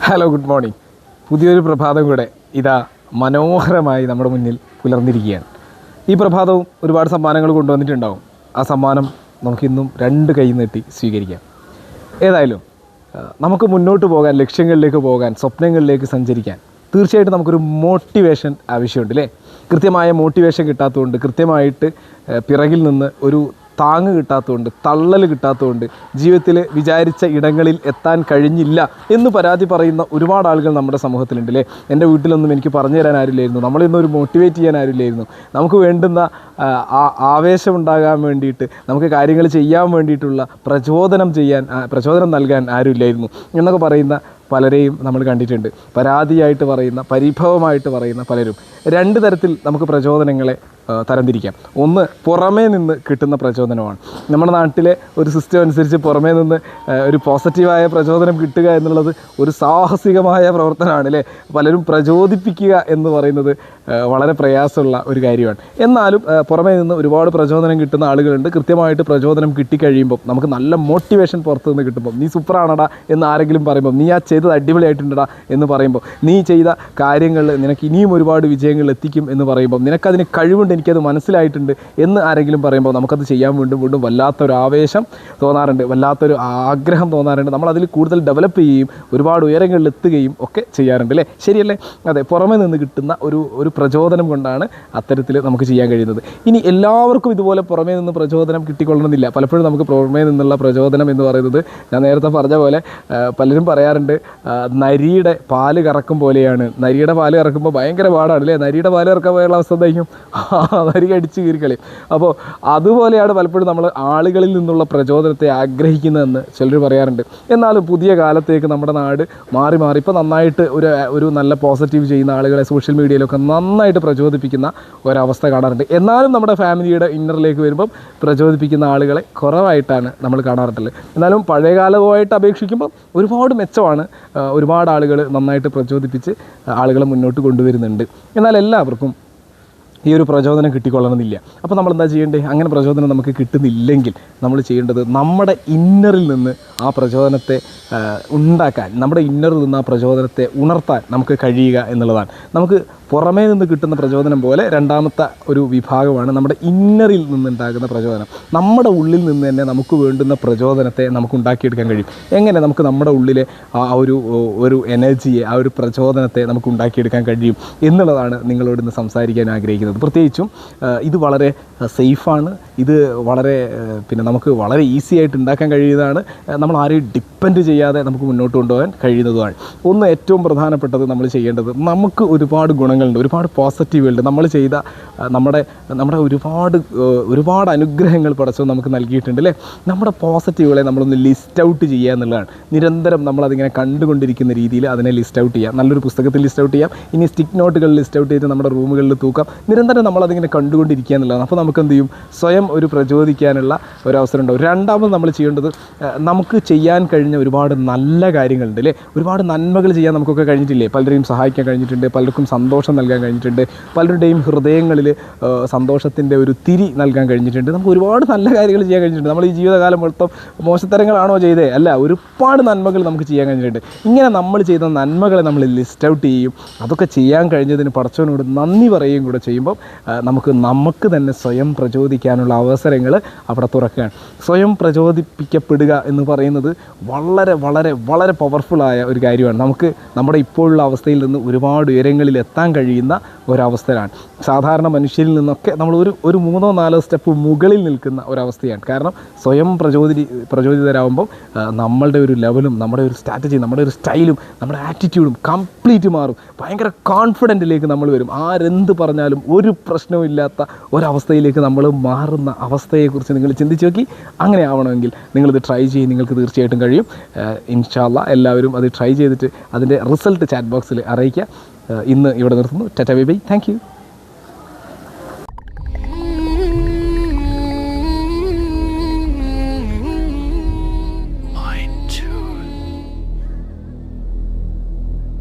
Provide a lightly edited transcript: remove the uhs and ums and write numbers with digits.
Hello, good morning. പുതിയൊരു പ്രഭാതം കൂടെ ഇതാ മനോഹരമായി നമ്മുടെ മുന്നിൽ പുലർന്നിരിക്കുകയാണ്. ഈ പ്രഭാതവും ഒരുപാട് സമ്മാനങ്ങൾ കൊണ്ടുവന്നിട്ടുണ്ടാവും. ആ സമ്മാനം നമുക്കിന്നും രണ്ട് കൈ നീട്ടി സ്വീകരിക്കാം. ഏതായാലും നമുക്ക് മുന്നോട്ട് പോകാൻ, ലക്ഷ്യങ്ങളിലേക്ക് പോകാൻ, സ്വപ്നങ്ങളിലേക്ക് സഞ്ചരിക്കാൻ തീർച്ചയായിട്ടും നമുക്കൊരു മോട്ടിവേഷൻ ആവശ്യമുണ്ട് അല്ലേ? കൃത്യമായ മോട്ടിവേഷൻ കിട്ടാത്തതുകൊണ്ട്, കൃത്യമായിട്ട് പിറകിൽ നിന്ന് ഒരു താങ്ങ് കിട്ടാത്തതുകൊണ്ട്, തള്ളൽ കിട്ടാത്തതുകൊണ്ട്, ജീവിതത്തിൽ വിചാരിച്ച ഇടങ്ങളിൽ എത്താൻ കഴിഞ്ഞില്ല എന്ന് പരാതി പറയുന്ന ഒരുപാട് ആളുകൾ നമ്മുടെ സമൂഹത്തിലുണ്ട് അല്ലേ? എൻ്റെ വീട്ടിലൊന്നും എനിക്ക് പറഞ്ഞു തരാൻ ആരില്ലായിരുന്നു, നമ്മളിന്നൊരു മോട്ടിവേറ്റ് ചെയ്യാൻ ആരില്ലായിരുന്നു, നമുക്ക് വേണ്ടുന്ന ആവേശം ഉണ്ടാകാൻ വേണ്ടിയിട്ട്, നമുക്ക് കാര്യങ്ങൾ ചെയ്യാൻ വേണ്ടിയിട്ടുള്ള പ്രചോദനം നൽകാൻ ആരുമില്ലായിരുന്നു എന്നൊക്കെ പറയുന്ന പലരെയും നമ്മൾ കണ്ടിട്ടുണ്ട്. പരാതിയായിട്ട് പറയുന്ന, പരിഭവമായിട്ട് പറയുന്ന പലരും. രണ്ട് തരത്തിൽ നമുക്ക് പ്രചോദനങ്ങളെ തരംതിരിക്കാം. ഒന്ന്, പുറമേ നിന്ന് കിട്ടുന്ന പ്രചോദനമാണ്. നമ്മുടെ നാട്ടിലെ ഒരു സിസ്റ്റം അനുസരിച്ച് പുറമേ നിന്ന് ഒരു പോസിറ്റീവായ പ്രചോദനം കിട്ടുക എന്നുള്ളത് ഒരു സാഹസികമായ പ്രവർത്തനമാണ് അല്ലേ? പലരും പ്രചോദിപ്പിക്കുക എന്ന് പറയുന്നത് വളരെ പ്രയാസമുള്ള ഒരു കാര്യമാണ്. എന്നാലും പുറമേ നിന്ന് ഒരുപാട് പ്രചോദനം കിട്ടുന്ന ആളുകളുണ്ട്. കൃത്യമായിട്ട് പ്രചോദനം കിട്ടിക്കഴിയുമ്പോൾ, നമുക്ക് നല്ല മോട്ടിവേഷൻ പുറത്തു നിന്ന് കിട്ടുമ്പോൾ, നീ സൂപ്പറാണടാ എന്ന് ആരെങ്കിലും പറയുമ്പോൾ, നീ ആ ചെയ്തത് അടിപൊളിയായിട്ടുണ്ടടാ എന്ന് പറയുമ്പോൾ, നീ ചെയ്ത കാര്യങ്ങളിൽ നിനക്ക് ഇനിയും ഒരുപാട് വിജയങ്ങൾ എത്തിക്കും എന്ന് പറയുമ്പോൾ, നിനക്കതിന് കഴിവുണ്ട്, എനിക്കത് മനസ്സിലായിട്ടുണ്ട് എന്ന് ആരെങ്കിലും പറയുമ്പോൾ, നമുക്കത് ചെയ്യാൻ വീണ്ടും വീണ്ടും വല്ലാത്തൊരു ആവേശം തോന്നാറുണ്ട്, വല്ലാത്തൊരു ആഗ്രഹം തോന്നാറുണ്ട്. നമ്മളതിൽ കൂടുതൽ ഡെവലപ്പ് ചെയ്യുകയും ഒരുപാട് ഉയരങ്ങളിൽ എത്തുകയും ഒക്കെ ചെയ്യാറുണ്ട് അല്ലേ? ശരിയല്ലേ? അതെ, പുറമേ നിന്ന് കിട്ടുന്ന ഒരു പ്രചോദനം കൊണ്ടാണ് അത്തരത്തിൽ നമുക്ക് ചെയ്യാൻ കഴിയുന്നത്. ഇനി എല്ലാവർക്കും ഇതുപോലെ പുറമേ നിന്ന് പ്രചോദനം കിട്ടിക്കൊള്ളണമെന്നില്ല. പലപ്പോഴും നമുക്ക് പുറമേ നിന്നുള്ള പ്രചോദനം എന്ന് പറയുന്നത്, ഞാൻ നേരത്തെ പറഞ്ഞ പോലെ, പലരും പറയാറുണ്ട് നരിയുടെ പാല് കറക്കും പോലെയാണ്. നരിയുടെ പാല് കറക്കുമ്പോൾ ഭയങ്കര പാടാണ് അല്ലേ? നരിയുടെ പാല് കറക്കാൻ പോയുള്ള അവസ്ഥ എന്തായിരിക്കും? നരി അടിച്ച് കീറിക്കളയും. അപ്പോൾ അതുപോലെയാണ് പലപ്പോഴും നമ്മൾ ആളുകളിൽ നിന്നുള്ള പ്രചോദനത്തെ ആഗ്രഹിക്കുന്നതെന്ന് ചിലർ പറയാറുണ്ട്. എന്നാലും പുതിയ കാലത്തേക്ക് നമ്മുടെ നാട് മാറി ഇപ്പോൾ നന്നായിട്ട് ഒരു നല്ല പോസിറ്റീവ് ചെയ്യുന്ന ആളുകളെ സോഷ്യൽ മീഡിയയിലൊക്കെ നന്നായിട്ട് പ്രചോദിപ്പിക്കുന്ന ഒരവസ്ഥ കാണാറുണ്ട്. എന്നാലും നമ്മുടെ ഫാമിലിയുടെ ഇന്നറിലേക്ക് വരുമ്പം പ്രചോദിപ്പിക്കുന്ന ആളുകളെ കുറവായിട്ടാണ് നമ്മൾ കാണാറുള്ളത്. എന്നാലും പഴയകാലവുമായിട്ട് അപേക്ഷിക്കുമ്പോൾ ഒരുപാട് മെച്ചമാണ്. ഒരുപാട് ആളുകൾ നന്നായിട്ട് പ്രചോദിപ്പിച്ച് ആളുകളെ മുന്നോട്ട് കൊണ്ടുവരുന്നുണ്ട്. എന്നാൽ എല്ലാവർക്കും ഈ ഒരു പ്രചോദനം കിട്ടിക്കൊള്ളണമെന്നില്ല. അപ്പോൾ നമ്മൾ എന്താ ചെയ്യേണ്ടത്? അങ്ങനെ പ്രചോദനം നമുക്ക് കിട്ടുന്നില്ലെങ്കിൽ നമ്മൾ ചെയ്യേണ്ടത്, നമ്മുടെ ഇന്നറിൽ നിന്ന് ആ പ്രചോദനത്തെ ഉണ്ടാക്കാൻ, നമ്മുടെ ഇന്നറിൽ നിന്ന് ആ പ്രചോദനത്തെ ഉണർത്താൻ നമുക്ക് കഴിയുക എന്നുള്ളതാണ്. നമുക്ക് പുറമേ നിന്ന് കിട്ടുന്ന പ്രചോദനം പോലെ രണ്ടാമത്തെ ഒരു വിഭാഗമാണ് നമ്മുടെ ഇന്നറിൽ നിന്നുണ്ടാകുന്ന പ്രചോദനം. നമ്മുടെ ഉള്ളിൽ നിന്ന് തന്നെ നമുക്ക് വേണ്ടുന്ന പ്രചോദനത്തെ നമുക്ക് ഉണ്ടാക്കിയെടുക്കാൻ കഴിയും. എങ്ങനെ നമുക്ക് നമ്മുടെ ഉള്ളിലെ ആ ഒരു എനർജിയെ, ആ ഒരു പ്രചോദനത്തെ നമുക്ക് ഉണ്ടാക്കിയെടുക്കാൻ കഴിയും എന്നുള്ളതാണ് നിങ്ങളോട് ഇന്ന് സംസാരിക്കാൻ ആഗ്രഹിക്കുന്നത്. പ്രത്യേകിച്ചും ഇത് വളരെ സേഫാണ്. ഇത് വളരെ നമുക്ക് വളരെ ഈസി ആയിട്ട് ഉണ്ടാക്കാൻ കഴിയുന്നതാണ്. നമ്മൾ ആരെയും ഡിപ്പെൻഡ് ചെയ്യാതെ നമുക്ക് മുന്നോട്ട് കൊണ്ടുപോകാൻ കഴിയുന്നതുമാണ്. ഒന്ന്, ഏറ്റവും പ്രധാനപ്പെട്ടത് നമ്മൾ ചെയ്യേണ്ടത്, നമുക്ക് ഒരുപാട് ഗുണങ്ങളുണ്ട്, ഒരുപാട് പോസിറ്റീവുകളുണ്ട്. നമ്മൾ ചെയ്ത നമ്മുടെ ഒരുപാട് അനുഗ്രഹങ്ങൾ പടച്ചോ നമുക്ക് നൽകിയിട്ടുണ്ട് അല്ലേ? നമ്മുടെ പോസിറ്റീവുകളെ നമ്മളൊന്ന് ലിസ്റ്റ് ഔട്ട് ചെയ്യുക എന്നുള്ളതാണ്. നിരന്തരം നമ്മളതിങ്ങനെ കണ്ടുകൊണ്ടിരിക്കുന്ന രീതിയിൽ അതിനെ ലിസ്റ്റ് ഔട്ട് ചെയ്യാം. നല്ലൊരു പുസ്തകത്തിൽ ലിസ്റ്റ് ഔട്ട് ചെയ്യാം. ഇനി സ്റ്റിക്ക് നോട്ടുകൾ ലിസ്റ്റ് ഔട്ട് ചെയ്ത് നമ്മുടെ റൂമുകളിൽ തൂക്കാം. നിരന്തരം നമ്മളതിങ്ങനെ കണ്ടുകൊണ്ടിരിക്കുക എന്നുള്ളതാണ്. അപ്പോൾ നമുക്ക് എന്ത് ചെയ്യും? സ്വയം ഒരു പ്രചോദിക്കാനുള്ള ഒരവസരം ഉണ്ടാവും. രണ്ടാമത് നമ്മൾ ചെയ്യേണ്ടത്, നമുക്ക് ചെയ്യാൻ കഴിഞ്ഞ ഒരുപാട് നല്ല കാര്യങ്ങളുണ്ട് അല്ലേ? ഒരുപാട് നന്മകൾ ചെയ്യാൻ നമുക്കൊക്കെ കഴിഞ്ഞിട്ടില്ലേ? പലരെയും സഹായിക്കാൻ കഴിഞ്ഞിട്ടുണ്ട്, പലർക്കും സന്തോഷം നൽകാൻ കഴിഞ്ഞിട്ടുണ്ട്, പലരുടെയും ഹൃദയങ്ങളിൽ സന്തോഷത്തിൻ്റെ ഒരു തിരി നൽകാൻ കഴിഞ്ഞിട്ടുണ്ട്. നമുക്ക് ഒരുപാട് നല്ല കാര്യങ്ങൾ ചെയ്യാൻ കഴിഞ്ഞിട്ടുണ്ട്. നമ്മൾ ഈ ജീവിതകാലം മൊത്തം മോശത്തരങ്ങളാണോ ചെയ്തേ? അല്ല, ഒരുപാട് നന്മകൾ നമുക്ക് ചെയ്യാൻ കഴിഞ്ഞിട്ടുണ്ട്. ഇങ്ങനെ നമ്മൾ ചെയ്ത നന്മകളെ നമ്മൾ ലിസ്റ്റ് ഔട്ട് ചെയ്യും. അതൊക്കെ ചെയ്യാൻ കഴിഞ്ഞതിന് പടച്ചവനോട് നന്ദി പറയുകയും കൂടെ ചെയ്യുമ്പോൾ നമുക്ക് തന്നെ സ്വയം പ്രചോദിക്കാനുള്ള അവസരങ്ങൾ അവിടെ തുറക്കുകയാണ്. സ്വയം പ്രചോദിപ്പിക്കപ്പെടുക എന്ന് പറയുന്നത് വളരെ വളരെ വളരെ പവർഫുള്ളായ ഒരു കാര്യമാണ്. നമുക്ക് നമ്മുടെ ഇപ്പോഴുള്ള അവസ്ഥയിൽ നിന്ന് ഒരുപാട് ഉയരങ്ങളിൽ എത്താൻ കഴിയുന്ന ഒരവസ്ഥയാണ്. സാധാരണ മനുഷ്യരിൽ നിന്നൊക്കെ നമ്മൾ ഒരു 3-4 സ്റ്റെപ്പ് മുകളിൽ നിൽക്കുന്ന ഒരവസ്ഥയാണ്. കാരണം സ്വയം പ്രചോദിതരാകുമ്പം നമ്മളുടെ ഒരു ലെവലും, നമ്മുടെ ഒരു സ്ട്രാറ്റജിയും, നമ്മുടെ ഒരു സ്റ്റൈലും, നമ്മുടെ ആറ്റിറ്റ്യൂഡും കംപ്ലീറ്റ് മാറും. ഭയങ്കര കോൺഫിഡൻറ്റിലേക്ക് നമ്മൾ വരും. ആരെന്ത് പറഞ്ഞാലും ഒരു പ്രശ്നവും ഇല്ലാത്ത ഒരവസ്ഥയിലേക്ക് നമ്മൾ മാറുന്ന അവസ്ഥയെക്കുറിച്ച് നിങ്ങൾ ചിന്തിച്ച് നോക്കി. അങ്ങനെ ആവണമെങ്കിൽ നിങ്ങളിത് ട്രൈ ചെയ്യും. നിങ്ങൾക്ക് തീർച്ചയായിട്ടും കഴിയും. ഇൻഷാ അല്ലാഹ് എല്ലാവരും അത് ട്രൈ ചെയ്തിട്ട് അതിൻ്റെ റിസൾട്ട് ചാറ്റ് ബോക്സിൽ അറിയിക്കുക. ഇന്ന് ഇവിടെ നിർത്തുന്നു. Tata bye bye. Thank you.